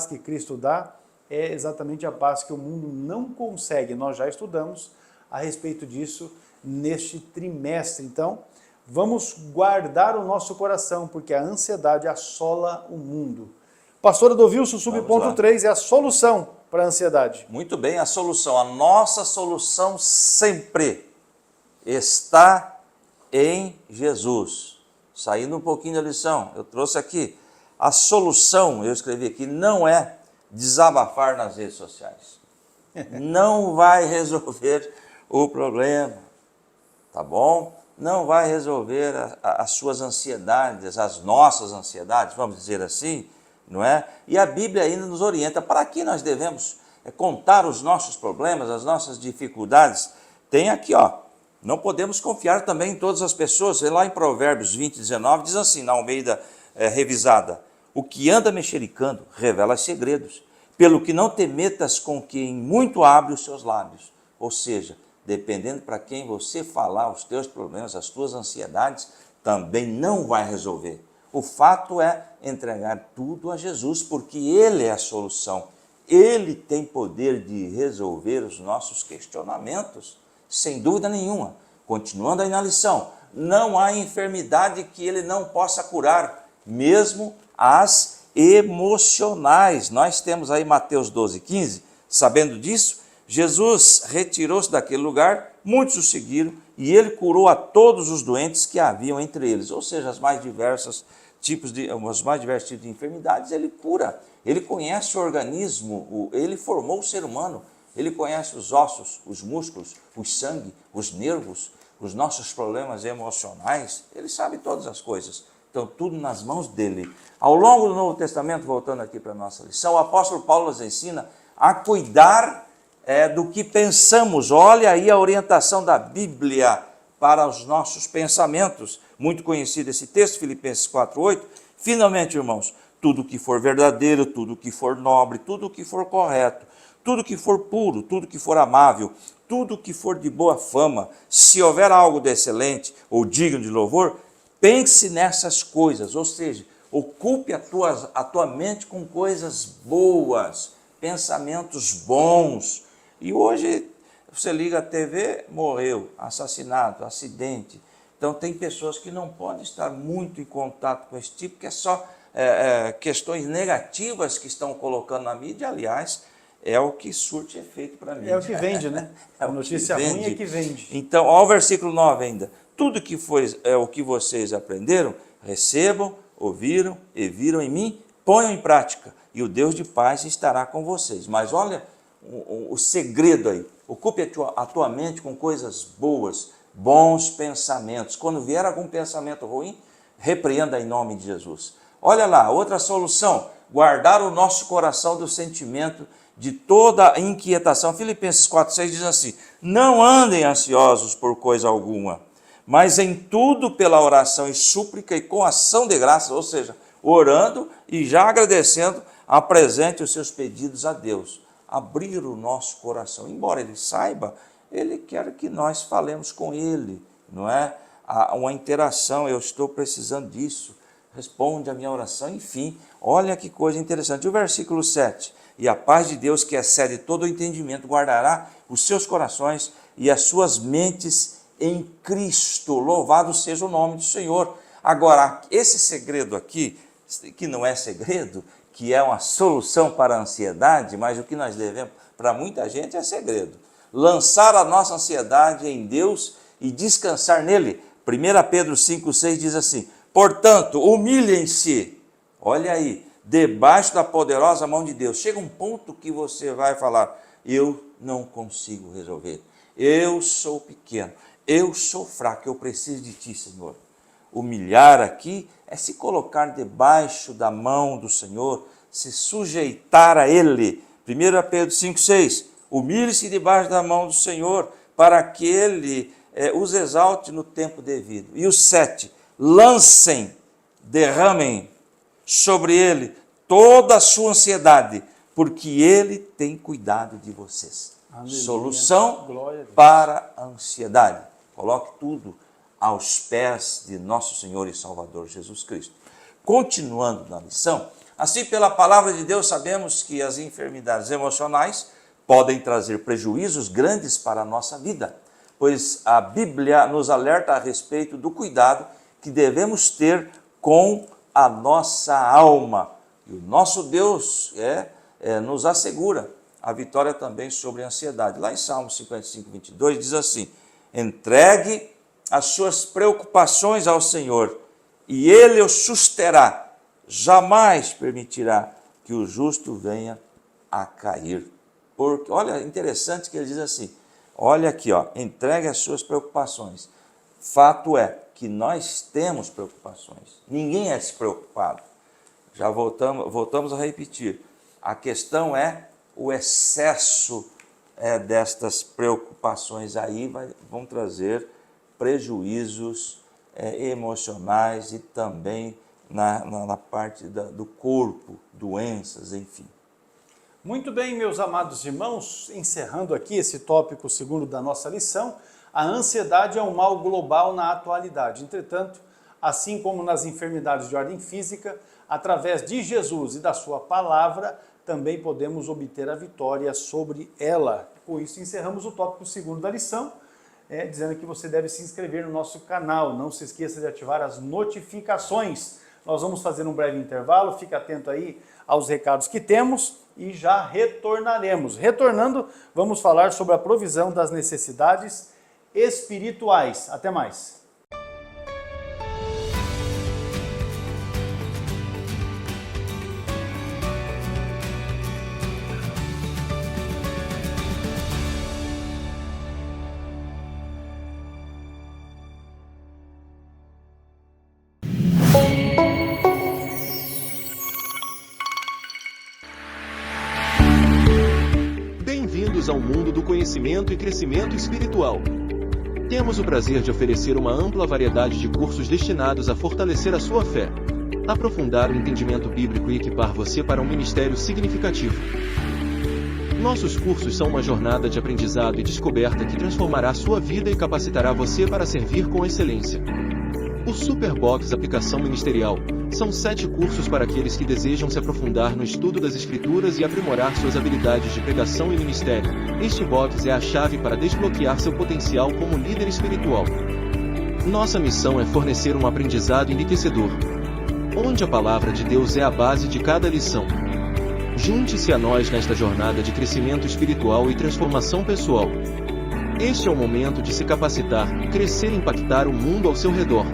que Cristo dá, é exatamente a paz que o mundo não consegue. Nós já estudamos a respeito disso neste trimestre. Então, vamos guardar o nosso coração, porque a ansiedade assola o mundo. Pastor Adolvilson, subponto 3, é a solução para a ansiedade. Muito bem, a solução, a nossa solução sempre está em Jesus. Saindo um pouquinho da lição, eu trouxe aqui a solução, eu escrevi aqui, não é desabafar nas redes sociais. Não vai resolver o problema, tá bom? Não vai resolver as suas ansiedades, as nossas ansiedades, vamos dizer assim, não é? E a Bíblia ainda nos orienta para que nós devemos contar os nossos problemas, as nossas dificuldades. Tem aqui, ó, não podemos confiar também em todas as pessoas. Lá em Provérbios 20, 19, diz assim, na Almeida revisada: o que anda mexericando revela segredos, pelo que não te metas com quem muito abre os seus lábios. Ou seja, dependendo para quem você falar os teus problemas, as tuas ansiedades, também não vai resolver. O fato é entregar tudo a Jesus, porque Ele é a solução. Ele tem poder de resolver os nossos questionamentos, sem dúvida nenhuma. Continuando aí na lição, não há enfermidade que Ele não possa curar, mesmo as emocionais. Nós temos aí Mateus 12, 15, sabendo disso, Jesus retirou-se daquele lugar, muitos o seguiram, e Ele curou a todos os doentes que haviam entre eles, ou seja, os mais diversos tipos de enfermidades, Ele cura. Ele conhece o organismo, Ele formou o ser humano, Ele conhece os ossos, os músculos, o sangue, os nervos, os nossos problemas emocionais, Ele sabe todas as coisas. Então, tudo nas mãos dEle. Ao longo do Novo Testamento, voltando aqui para a nossa lição, o apóstolo Paulo nos ensina a cuidar do que pensamos. Olha aí a orientação da Bíblia para os nossos pensamentos. Muito conhecido esse texto, Filipenses 4:8. Finalmente, irmãos, tudo que for verdadeiro, tudo que for nobre, tudo que for correto, tudo que for puro, tudo que for amável, tudo que for de boa fama, se houver algo de excelente ou digno de louvor, pense nessas coisas, ou seja, ocupe a tua mente com coisas boas, pensamentos bons. E hoje você liga a TV, morreu, assassinado, acidente. Então tem pessoas que não podem estar muito em contato com esse tipo, que é só questões negativas que estão colocando na mídia. Aliás, é o que surte efeito para mim. É o que vende, né? É a notícia ruim é que vende. Então, ó, o versículo 9 ainda. Tudo que foi o que vocês aprenderam, recebam, ouviram e viram em mim, ponham em prática, e o Deus de paz estará com vocês. Mas olha o segredo aí. Ocupe a tua mente com coisas boas, bons pensamentos. Quando vier algum pensamento ruim, repreenda em nome de Jesus. Olha lá, outra solução, guardar o nosso coração do sentimento de toda inquietação. Filipenses 4:6 diz assim: não andem ansiosos por coisa alguma, mas em tudo pela oração e súplica e com ação de graças, ou seja, orando e já agradecendo, apresente os seus pedidos a Deus. Abrir o nosso coração, embora Ele saiba, Ele quer que nós falemos com Ele, não é? Uma interação, eu estou precisando disso, responde a minha oração, enfim, olha que coisa interessante. O versículo 7, e a paz de Deus, que excede todo o entendimento, guardará os seus corações e as suas mentes em Cristo. Louvado seja o nome do Senhor. Agora, esse segredo aqui, que não é segredo, que é uma solução para a ansiedade, mas o que nós devemos, para muita gente, é segredo. Lançar a nossa ansiedade em Deus e descansar nele. 1 Pedro 5,6 diz assim: portanto, humilhem-se, olha aí, debaixo da poderosa mão de Deus. Chega um ponto que você vai falar: eu não consigo resolver, eu sou pequeno, eu sou fraco, eu preciso de Ti, Senhor. Humilhar aqui é se colocar debaixo da mão do Senhor, se sujeitar a Ele. 1 Pedro 5,6, humilhe-se debaixo da mão do Senhor, para que Ele os exalte no tempo devido. E o 7, lancem, derramem sobre Ele toda a sua ansiedade, porque Ele tem cuidado de vocês. Aleluia. Solução para a ansiedade. Coloque tudo aos pés de nosso Senhor e Salvador Jesus Cristo. Continuando na lição, assim pela palavra de Deus sabemos que as enfermidades emocionais podem trazer prejuízos grandes para a nossa vida, pois a Bíblia nos alerta a respeito do cuidado que devemos ter com a nossa alma. E o nosso Deus nos assegura a vitória também sobre a ansiedade. Lá em Salmo 55, 22 diz assim: entregue as suas preocupações ao Senhor, e Ele os susterá. jamais permitirá que o justo venha a cair. Porque, olha, interessante que ele diz assim, olha aqui, ó, entregue as suas preocupações. Fato é que nós temos preocupações, ninguém é despreocupado. Já voltamos a repetir, a questão é o excesso destas preocupações aí vão trazer prejuízos emocionais e também na parte do corpo, doenças, enfim. Muito bem, meus amados irmãos, encerrando aqui esse tópico segundo da nossa lição, a ansiedade é um mal global na atualidade. Entretanto, assim como nas enfermidades de ordem física, através de Jesus e da sua palavra, também podemos obter a vitória sobre ela. Com isso, encerramos o tópico segundo da lição, dizendo que você deve se inscrever no nosso canal. Não se esqueça de ativar as notificações. Nós vamos fazer um breve intervalo, fique atento aí aos recados que temos e já retornaremos. Retornando, vamos falar sobre a provisão das necessidades espirituais. Até mais. Bem-vindos ao mundo do conhecimento e crescimento espiritual. Temos o prazer de oferecer uma ampla variedade de cursos destinados a fortalecer a sua fé, aprofundar o entendimento bíblico e equipar você para um ministério significativo. Nossos cursos são uma jornada de aprendizado e descoberta que transformará sua vida e capacitará você para servir com excelência. O Superbox Aplicação Ministerial são 7 cursos para aqueles que desejam se aprofundar no estudo das Escrituras e aprimorar suas habilidades de pregação e ministério. Este box é a chave para desbloquear seu potencial como líder espiritual. Nossa missão é fornecer um aprendizado enriquecedor, onde a palavra de Deus é a base de cada lição. Junte-se a nós nesta jornada de crescimento espiritual e transformação pessoal. Este é o momento de se capacitar, crescer e impactar o mundo ao seu redor.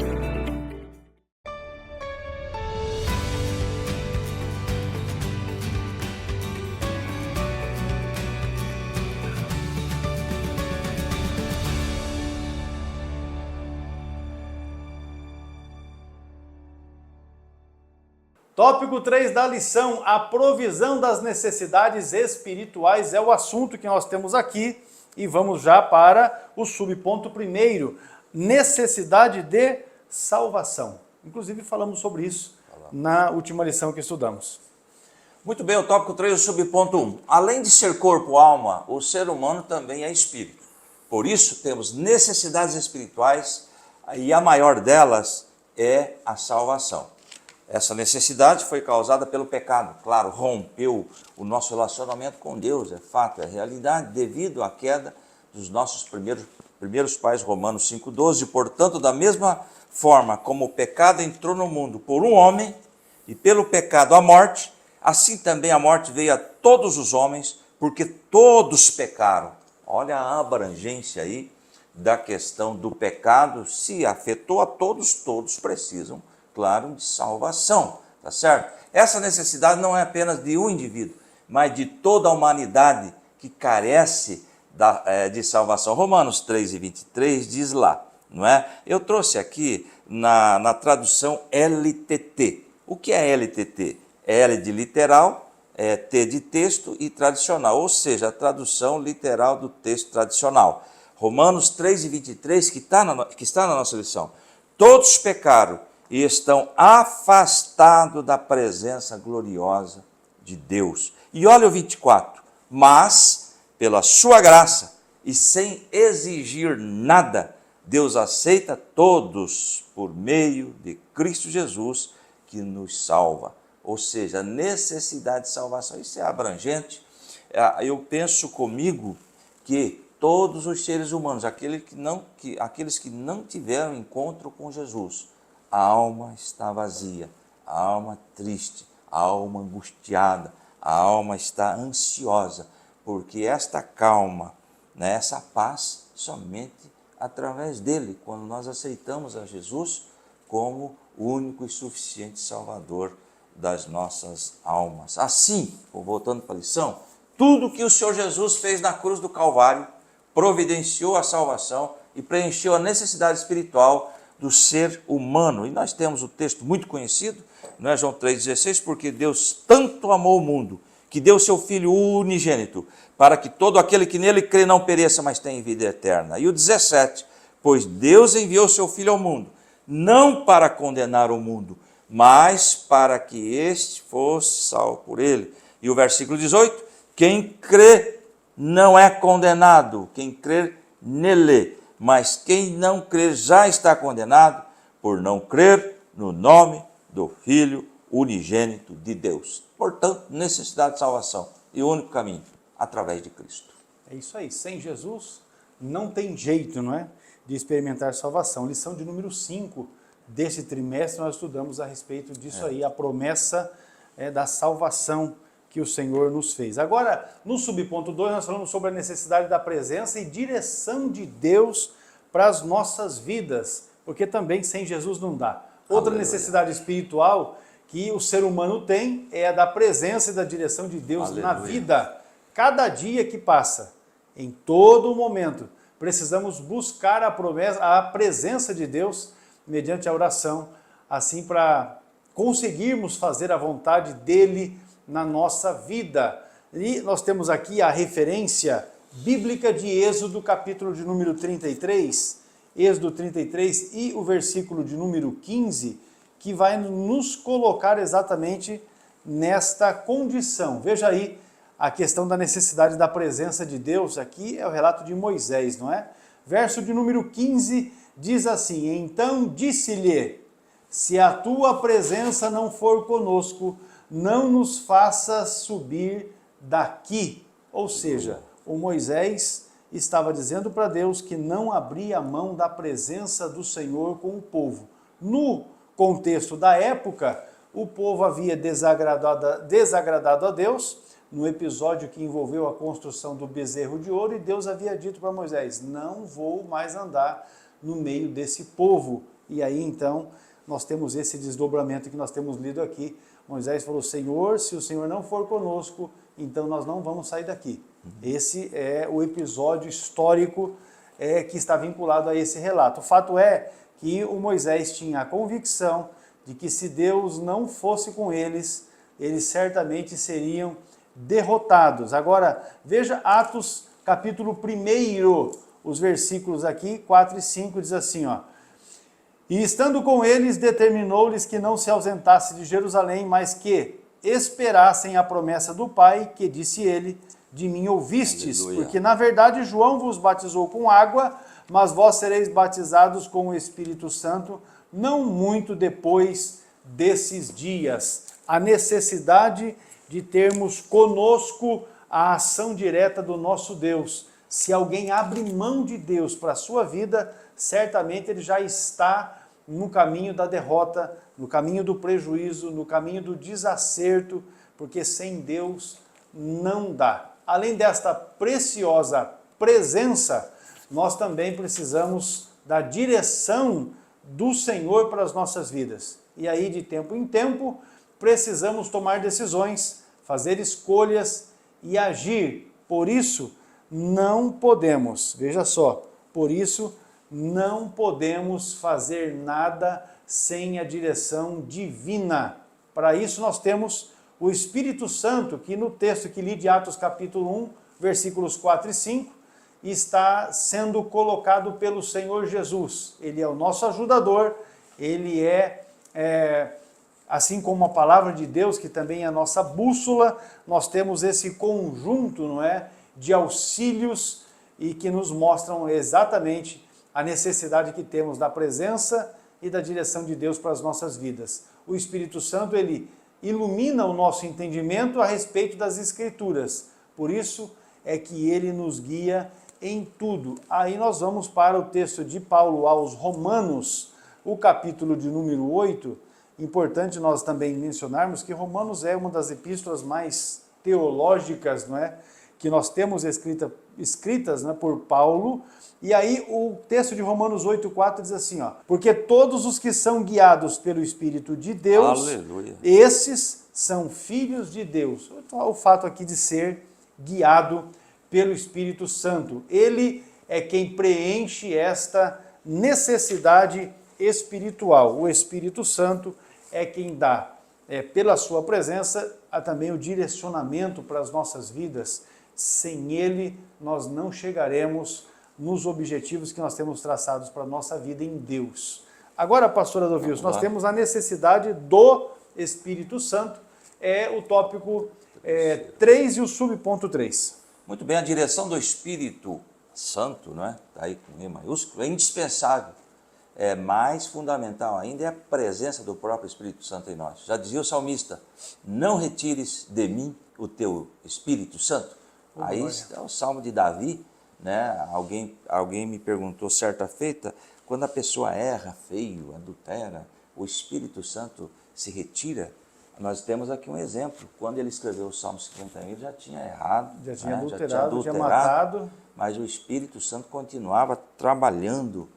Tópico 3 da lição, a provisão das necessidades espirituais é o assunto que nós temos aqui e vamos já para o subponto primeiro, necessidade de salvação. Inclusive falamos sobre isso na última lição que estudamos. Muito bem, o tópico 3, o subponto 1. Além de ser corpo, alma, o ser humano também é espírito. Por isso temos necessidades espirituais e a maior delas é a salvação. Essa necessidade foi causada pelo pecado, claro, rompeu o nosso relacionamento com Deus, é fato, é realidade, devido à queda dos nossos primeiros pais, Romanos 5,12. Portanto, da mesma forma como o pecado entrou no mundo por um homem, e pelo pecado a morte, assim também a morte veio a todos os homens, porque todos pecaram. Olha a abrangência aí da questão do pecado, se afetou a todos, todos precisam, claro, de salvação, tá certo? Essa necessidade não é apenas de um indivíduo, mas de toda a humanidade que carece de salvação. Romanos 3:23 diz lá, não é? Eu trouxe aqui na tradução LTT. O que é LTT? L de literal, T de texto e tradicional, ou seja, a tradução literal do texto tradicional. Romanos 3:23, que está na nossa lição. Todos pecaram e estão afastados da presença gloriosa de Deus. E olha o 24, mas pela sua graça e sem exigir nada, Deus aceita todos por meio de Cristo Jesus que nos salva. Ou seja, a necessidade de salvação, isso é abrangente. Eu penso comigo que todos os seres humanos, aqueles que não tiveram encontro com Jesus, a alma está vazia, a alma triste, a alma angustiada, a alma está ansiosa, porque esta calma, né, essa paz, somente através dele, quando nós aceitamos a Jesus como o único e suficiente Salvador das nossas almas. Assim, voltando para a lição, tudo que o Senhor Jesus fez na cruz do Calvário providenciou a salvação e preencheu a necessidade espiritual do ser humano. E nós temos o texto muito conhecido, não é, João 3,16, porque Deus tanto amou o mundo, que deu seu Filho unigênito, para que todo aquele que nele crê não pereça, mas tenha vida eterna. E o 17, pois Deus enviou seu Filho ao mundo, não para condenar o mundo, mas para que este fosse salvo por ele. E o versículo 18, quem crê não é condenado, quem crer nele, mas quem não crer já está condenado, por não crer no nome do Filho unigênito de Deus. Portanto, necessidade de salvação e o único caminho, através de Cristo. É isso aí, sem Jesus não tem jeito, não é, de experimentar salvação. Lição de número 5 desse trimestre nós estudamos a respeito disso aí, a promessa da salvação que o Senhor nos fez. Agora, no subponto 2, nós falamos sobre a necessidade da presença e direção de Deus para as nossas vidas, porque também sem Jesus não dá. Outra necessidade espiritual que o ser humano tem é a da presença e da direção de Deus na vida. Cada dia que passa, em todo momento, precisamos buscar a presença de Deus mediante a oração, assim para conseguirmos fazer a vontade dele na nossa vida. E nós temos aqui a referência bíblica de Êxodo, capítulo de número 33, Êxodo 33 e o versículo de número 15, que vai nos colocar exatamente nesta condição. Veja aí a questão da necessidade da presença de Deus, aqui é o relato de Moisés, não é? Verso de número 15 diz assim, então disse-lhe, se a tua presença não for conosco, não nos faça subir daqui. Ou seja, o Moisés estava dizendo para Deus que não abria mão da presença do Senhor com o povo. No contexto da época, o povo havia desagradado a Deus, no episódio que envolveu a construção do bezerro de ouro, e Deus havia dito para Moisés, não vou mais andar no meio desse povo. E aí então nós temos esse desdobramento que nós temos lido aqui. Moisés falou, Senhor, se o Senhor não for conosco, então nós não vamos sair daqui. Esse é o episódio histórico que está vinculado a esse relato. O fato é que o Moisés tinha a convicção de que se Deus não fosse com eles, eles certamente seriam derrotados. Agora, veja Atos capítulo 1, os versículos aqui, 4 e 5, diz assim, ó. E estando com eles, determinou-lhes que não se ausentasse de Jerusalém, mas que esperassem a promessa do Pai, que disse ele, de mim ouvistes, aleluia. Porque na verdade João vos batizou com água, mas vós sereis batizados com o Espírito Santo, não muito depois desses dias. A necessidade de termos conosco a ação direta do nosso Deus. Se alguém abre mão de Deus para a sua vida, certamente ele já está no caminho da derrota, no caminho do prejuízo, no caminho do desacerto, porque sem Deus não dá. Além desta preciosa presença, nós também precisamos da direção do Senhor para as nossas vidas. E aí, de tempo em tempo, precisamos tomar decisões, fazer escolhas e agir. Por isso, não podemos, veja só, por isso, não podemos fazer nada sem a direção divina. Para isso nós temos o Espírito Santo, que no texto que li de Atos capítulo 1, versículos 4 e 5, está sendo colocado pelo Senhor Jesus. Ele é o nosso ajudador, ele assim como a palavra de Deus, que também é a nossa bússola, nós temos esse conjunto, não é, de auxílios e que nos mostram exatamente a necessidade que temos da presença e da direção de Deus para as nossas vidas. O Espírito Santo, ele ilumina o nosso entendimento a respeito das Escrituras. Por isso é que ele nos guia em tudo. Aí nós vamos para o texto de Paulo aos Romanos, o capítulo de número 8. Importante nós também mencionarmos que Romanos é uma das epístolas mais teológicas, não é, que nós temos escritas, né, por Paulo. E aí o texto de Romanos 8,4 diz assim, ó, porque todos os que são guiados pelo Espírito de Deus, Aleluia. esses são filhos de Deus. Então, o fato aqui de ser guiado pelo Espírito Santo. Ele é quem preenche esta necessidade espiritual. O Espírito Santo é quem dá, pela sua presença, também o direcionamento para as nossas vidas. Sem ele, nós não chegaremos nos objetivos que nós temos traçados para a nossa vida em Deus. Agora, pastor Adolfo, nós temos a necessidade do Espírito Santo, é o tópico 3 e o subponto 3. Muito bem, a direção do Espírito Santo, não é? Está aí com E maiúsculo, é indispensável. É mais fundamental ainda é a presença do próprio Espírito Santo em nós. Já dizia o salmista, não retires de mim o teu Espírito Santo. Aí é o salmo de Davi, né? Alguém me perguntou certa feita, quando a pessoa erra feio, adultera, o Espírito Santo se retira. Nós temos aqui um exemplo, quando ele escreveu o Salmo 51, ele já tinha errado, já tinha adulterado, já tinha matado, mas o Espírito Santo continuava trabalhando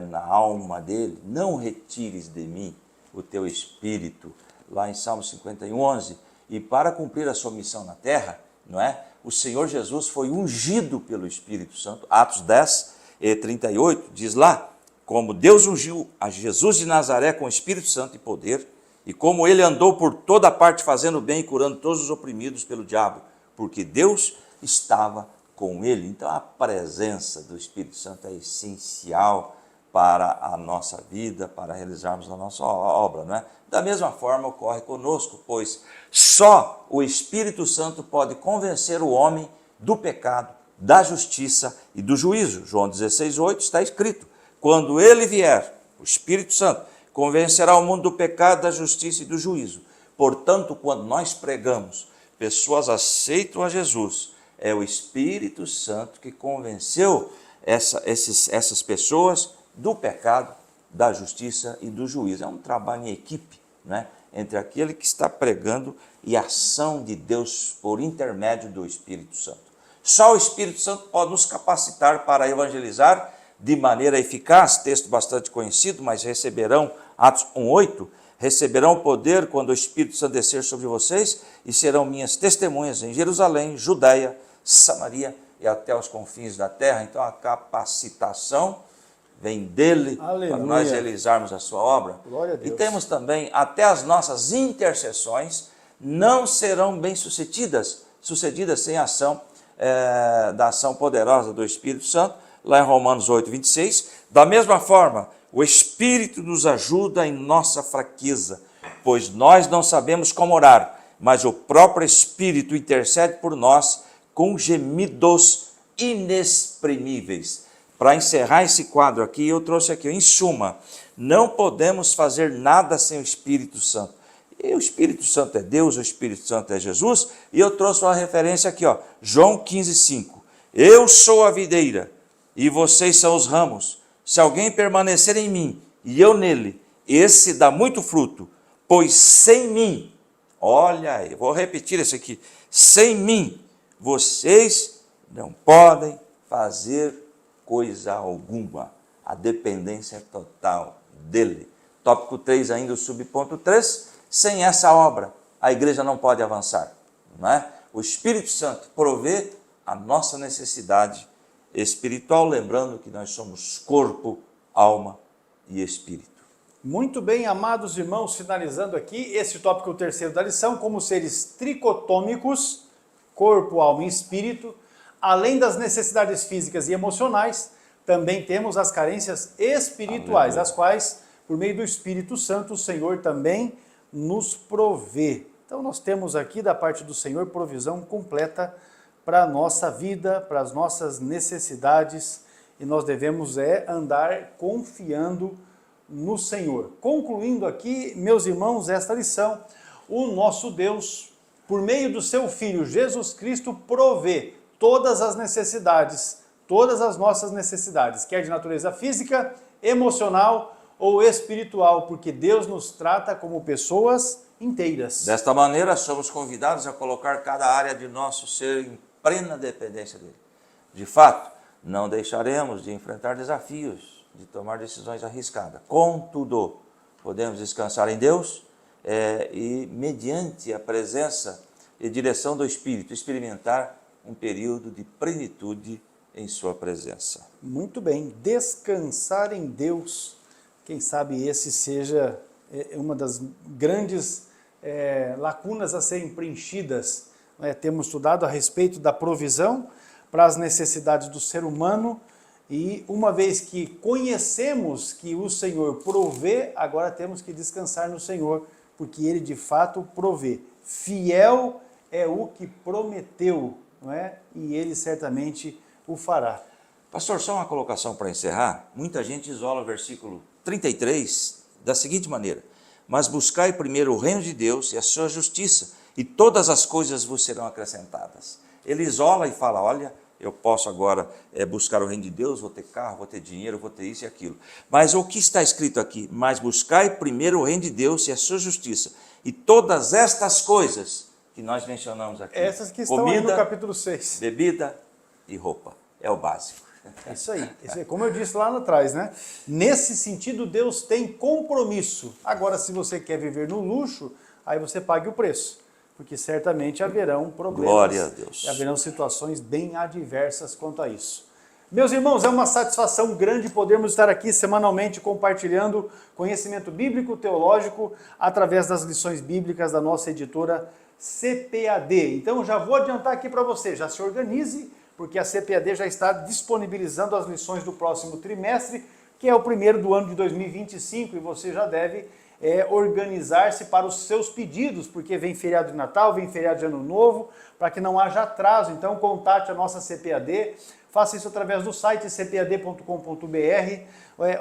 na alma dele. Não retires de mim o teu Espírito, lá em Salmo 51, 11. E para cumprir a sua missão na terra, não é? O Senhor Jesus foi ungido pelo Espírito Santo. Atos 10, 38, diz lá, como Deus ungiu a Jesus de Nazaré com o Espírito Santo e poder, e como ele andou por toda parte fazendo bem e curando todos os oprimidos pelo diabo, porque Deus estava com ele. Então a presença do Espírito Santo é essencial para a nossa vida, para realizarmos a nossa obra, não é? Da mesma forma ocorre conosco, pois só o Espírito Santo pode convencer o homem do pecado, da justiça e do juízo. João 16:8 está escrito, quando ele vier, o Espírito Santo, convencerá o mundo do pecado, da justiça e do juízo. Portanto, quando nós pregamos, pessoas aceitam a Jesus, é o Espírito Santo que convenceu essas pessoas do pecado, da justiça e do juízo. É um trabalho em equipe, né? Entre aquele que está pregando e a ação de Deus por intermédio do Espírito Santo. Só o Espírito Santo pode nos capacitar para evangelizar de maneira eficaz, texto bastante conhecido, mas receberão, Atos 1:8, receberão o poder quando o Espírito Santo descer sobre vocês e serão minhas testemunhas em Jerusalém, Judeia, Samaria e até os confins da terra. Então a capacitação vem dele. Aleluia. Para nós realizarmos a sua obra. Glória a Deus. E temos também, até as nossas intercessões não serão bem-sucedidas sem a ação, da ação poderosa do Espírito Santo, lá em Romanos 8:26, da mesma forma, o Espírito nos ajuda em nossa fraqueza, pois nós não sabemos como orar, mas o próprio Espírito intercede por nós com gemidos inexprimíveis. Para encerrar esse quadro aqui, eu trouxe aqui, em suma, não podemos fazer nada sem o Espírito Santo. E o Espírito Santo é Deus, o Espírito Santo é Jesus, e eu trouxe uma referência aqui, ó, João 15:5. Eu sou a videira, e vocês são os ramos. Se alguém permanecer em mim e eu nele, esse dá muito fruto, pois sem mim, olha aí, vou repetir isso aqui, sem mim vocês não podem fazer coisa alguma. A dependência é total dele. Tópico 3 ainda, o subponto 3, sem essa obra a igreja não pode avançar, não é? O Espírito Santo provê a nossa necessidade espiritual, lembrando que nós somos corpo, alma e espírito. Muito bem, amados irmãos, finalizando aqui esse tópico terceiro da lição, como seres tricotômicos, corpo, alma e espírito, além das necessidades físicas e emocionais, também temos as carências espirituais, Aleluia. as quais, por meio do Espírito Santo, o Senhor também nos provê. Então nós temos aqui da parte do Senhor provisão completa para a nossa vida, para as nossas necessidades, e nós devemos andar confiando no Senhor. Concluindo aqui, meus irmãos, esta lição, o nosso Deus, por meio do seu Filho Jesus Cristo, provê todas as necessidades, todas as nossas necessidades, quer de natureza física, emocional ou espiritual, porque Deus nos trata como pessoas inteiras. Desta maneira, somos convidados a colocar cada área de nosso ser plena dependência dele. De fato, não deixaremos de enfrentar desafios, de tomar decisões arriscadas. Contudo, podemos descansar em Deus e, mediante a presença e direção do Espírito, experimentar um período de plenitude em sua presença. Muito bem, descansar em Deus, quem sabe esse seja uma das grandes lacunas a serem preenchidas. Temos estudado a respeito da provisão para as necessidades do ser humano e uma vez que conhecemos que o Senhor provê, agora temos que descansar no Senhor, porque Ele de fato provê. Fiel é o que prometeu, não é? E Ele certamente o fará. Pastor, só uma colocação para encerrar. Muita gente isola o versículo 33 da seguinte maneira: mas buscai primeiro o reino de Deus e a sua justiça, e todas as coisas vos serão acrescentadas. Ele isola e fala, olha, eu posso agora buscar o reino de Deus, vou ter carro, vou ter dinheiro, vou ter isso e aquilo. Mas o que está escrito aqui? Mas buscai primeiro o reino de Deus e a sua justiça, e todas estas coisas que nós mencionamos aqui. Essas que estão comida, aí no capítulo 6. Bebida e roupa. É o básico. Isso aí, como eu disse lá atrás, né? Nesse sentido, Deus tem compromisso. Agora, se você quer viver no luxo, aí você pague o preço, porque certamente haverão problemas. Glória a Deus. Haverão situações bem adversas quanto a isso. Meus irmãos, é uma satisfação grande podermos estar aqui semanalmente compartilhando conhecimento bíblico, teológico, através das lições bíblicas da nossa editora CPAD. Então, já vou adiantar aqui para você, já se organize, porque a CPAD já está disponibilizando as lições do próximo trimestre, que é o primeiro do ano de 2025, e você já deve organizar-se para os seus pedidos, porque vem feriado de Natal, vem feriado de Ano Novo, para que não haja atraso. Então, contate a nossa CPAD, faça isso através do site cpad.com.br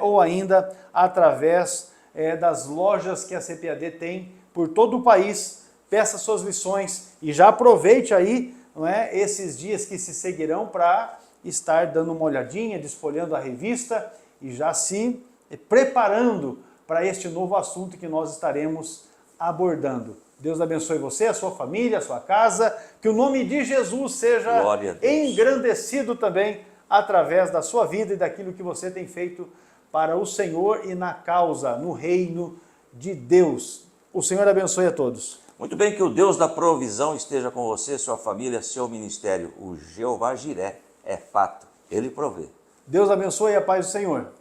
ou ainda através das lojas que a CPAD tem por todo o país. Peça suas lições e já aproveite aí, não é, esses dias que se seguirão para estar dando uma olhadinha, desfolhando a revista e já se preparando para este novo assunto que nós estaremos abordando. Deus abençoe você, a sua família, a sua casa, que o nome de Jesus seja engrandecido também através da sua vida e daquilo que você tem feito para o Senhor e na causa, no reino de Deus. O Senhor abençoe a todos. Muito bem, que o Deus da provisão esteja com você, sua família, seu ministério. O Jeová Jiré é fato, Ele provê. Deus abençoe e a paz do Senhor.